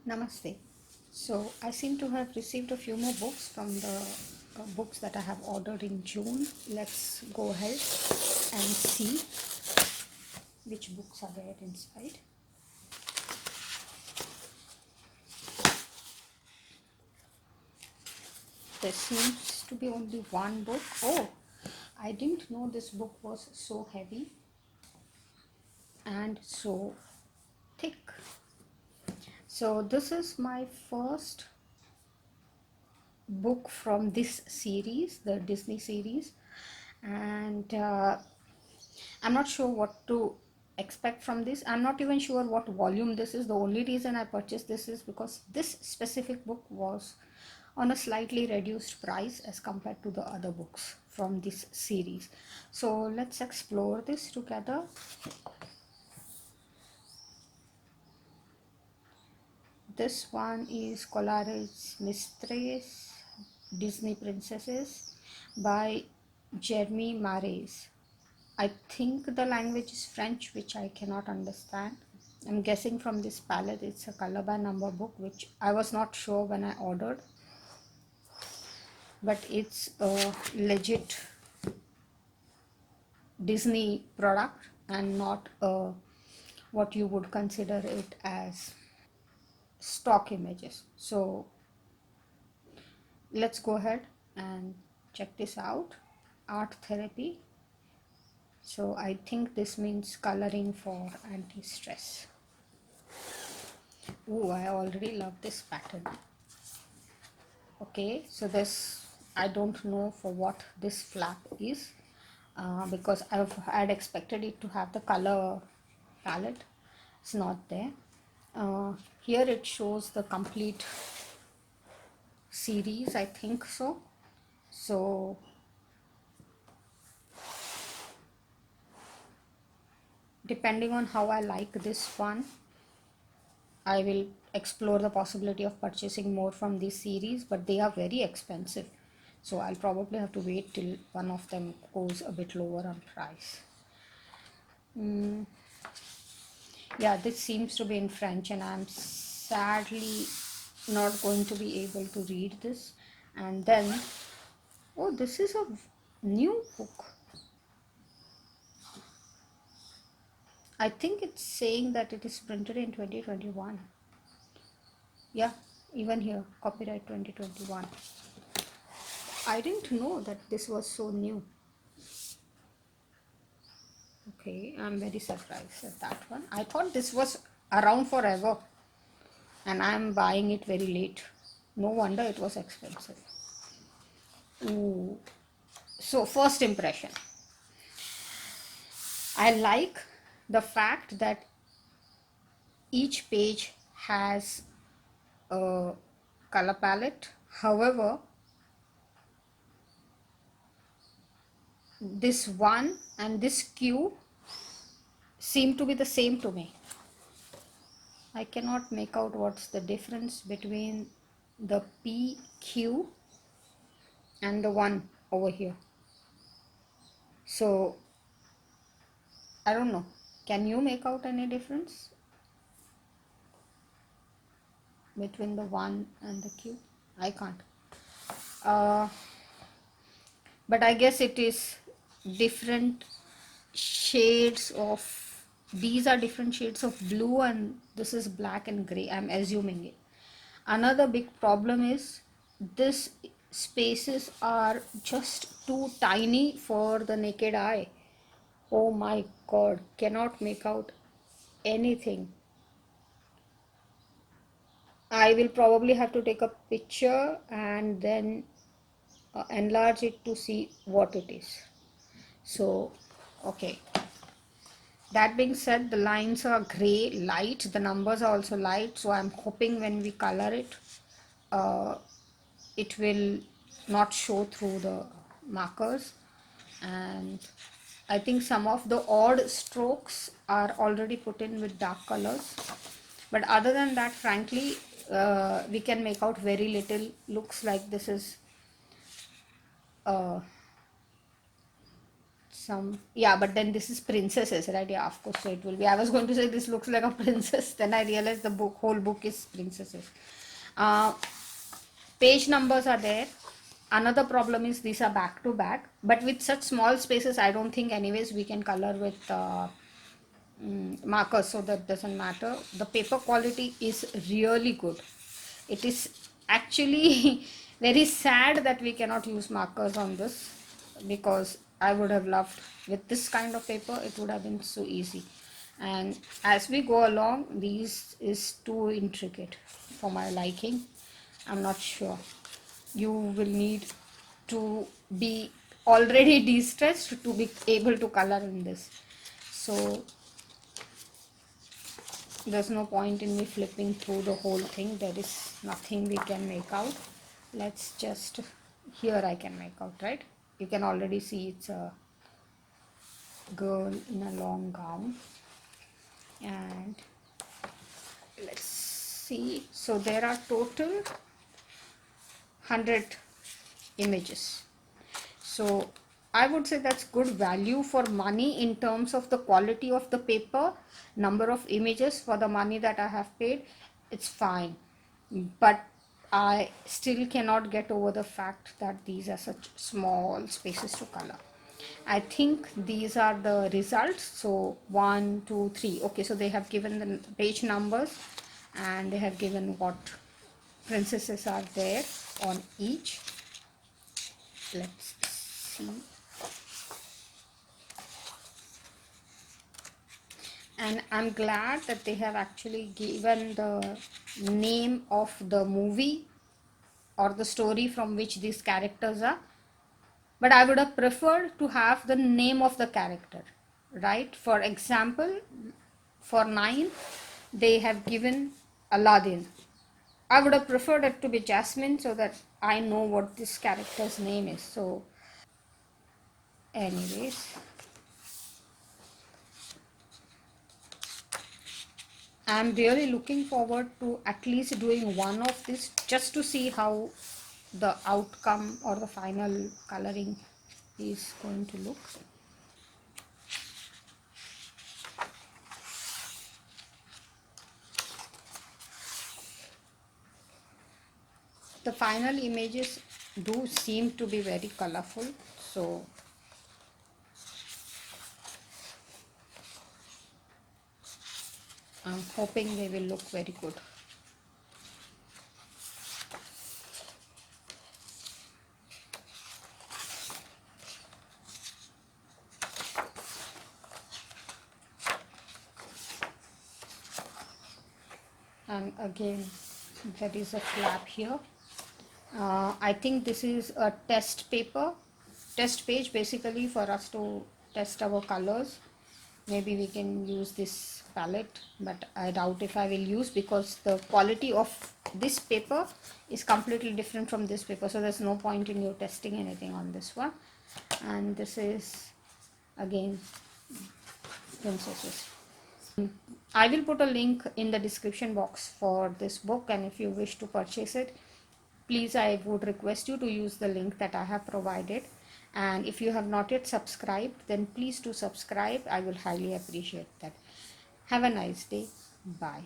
Namaste. So I seem to have received a few more books from the books that I have ordered in June. Let's go ahead and see which books are there inside. There seems to be only one book. Oh, I didn't know this book was so heavy and so thick. So this is my first book from this series, the Disney series, and I'm not sure what to expect from this. I'm not even sure what volume this is. The only reason I purchased this is because this specific book was on a slightly reduced price as compared to the other books from this series. So let's explore this together. This one is Coleridge Mistresses, Disney Princesses by Jeremy Marais. I think the language is French, which I cannot understand. I'm guessing from this palette it's a color by number book, which I was not sure when I ordered, but it's a legit Disney product and not what you would consider it as stock images. So let's go ahead and check this out. Art therapy. So I think this means coloring for anti-stress. Oh, I already love this pattern. Okay, so this, I don't know for what this flap is, because I'd expected it to have the color palette. It's not there. Here it shows the complete series, I think so. So depending on how I like this one, I will explore the possibility of purchasing more from this series, but they are very expensive. So I'll probably have to wait till one of them goes a bit lower on price. Yeah, this seems to be in French, and I'm sadly not going to be able to read this. And then, oh, this is a new book. I think it's saying that it is printed in 2021. Yeah, even here, copyright 2021. I didn't know that this was so new. Okay, I'm very surprised at that one. I thought this was around forever, and I'm buying it very late. No wonder it was expensive. Ooh. So, first impression, I like the fact that each page has a color palette. However, this one and this Q seem to be the same to me. I cannot make out what's the difference between the PQ and the one over here. So I don't know. Can you make out any difference between the one and the Q? I can't. Uh, but I guess it is different shades of, these are different shades of blue and this is black and gray, I'm assuming it. Another big problem is this spaces are just too tiny for the naked eye. Oh my god, cannot make out anything. I will probably have to take a picture and then enlarge it to see what it is. So okay, that being said, the lines are gray light, the numbers are also light, so I'm hoping when we color it, it will not show through the markers. And I think some of the odd strokes are already put in with dark colors, but other than that, frankly, we can make out very little. Looks like this is some, yeah, but then this is princesses, right? Yeah, of course, so it will be. I was going to say this looks like a princess, then I realized the whole book is princesses. uh, Page numbers are there. Another problem is these are back to back, but with such small spaces I don't think anyways we can color with markers, so that doesn't matter. The paper quality is really good. It is actually very sad that we cannot use markers on this, because I would have loved, with this kind of paper it would have been so easy. And as we go along, these is too intricate for my liking. I'm not sure. You will need to be already de-stressed to be able to color in this. So there's no point in me flipping through the whole thing. There is nothing we can make out. Let's just, here I can make out, right? You can already see it's a girl in a long gown. And let's see, so there are total 100 images. So I would say that's good value for money in terms of the quality of the paper, number of images for the money that I have paid. It's fine, but I still cannot get over the fact that these are such small spaces to color. I think these are the results. So 1, 2, 3. Okay, so they have given the page numbers and they have given what princesses are there on each. Let's see. And I'm glad that they have actually given the name of the movie or the story from which these characters are. But I would have preferred to have the name of the character, right? For example, for 9 they have given Aladdin. I would have preferred it to be Jasmine, so that I know what this character's name is. So anyways, I'm really looking forward to at least doing one of this, just to see how the outcome or the final coloring is going to look. The final images do seem to be very colorful, so I'm hoping they will look very good. And again, there is a flap here. I think this is a test page basically for us to test our colors. Maybe we can use this palette, but I doubt if I will use, because the quality of this paper is completely different from this paper, so there's no point in you testing anything on this one. And this is again princesses. I will put a link in the description box for this book, and if you wish to purchase it, please, I would request you to use the link that I have provided. And if you have not yet subscribed, then please do subscribe. I will highly appreciate that. Have a nice day. Bye.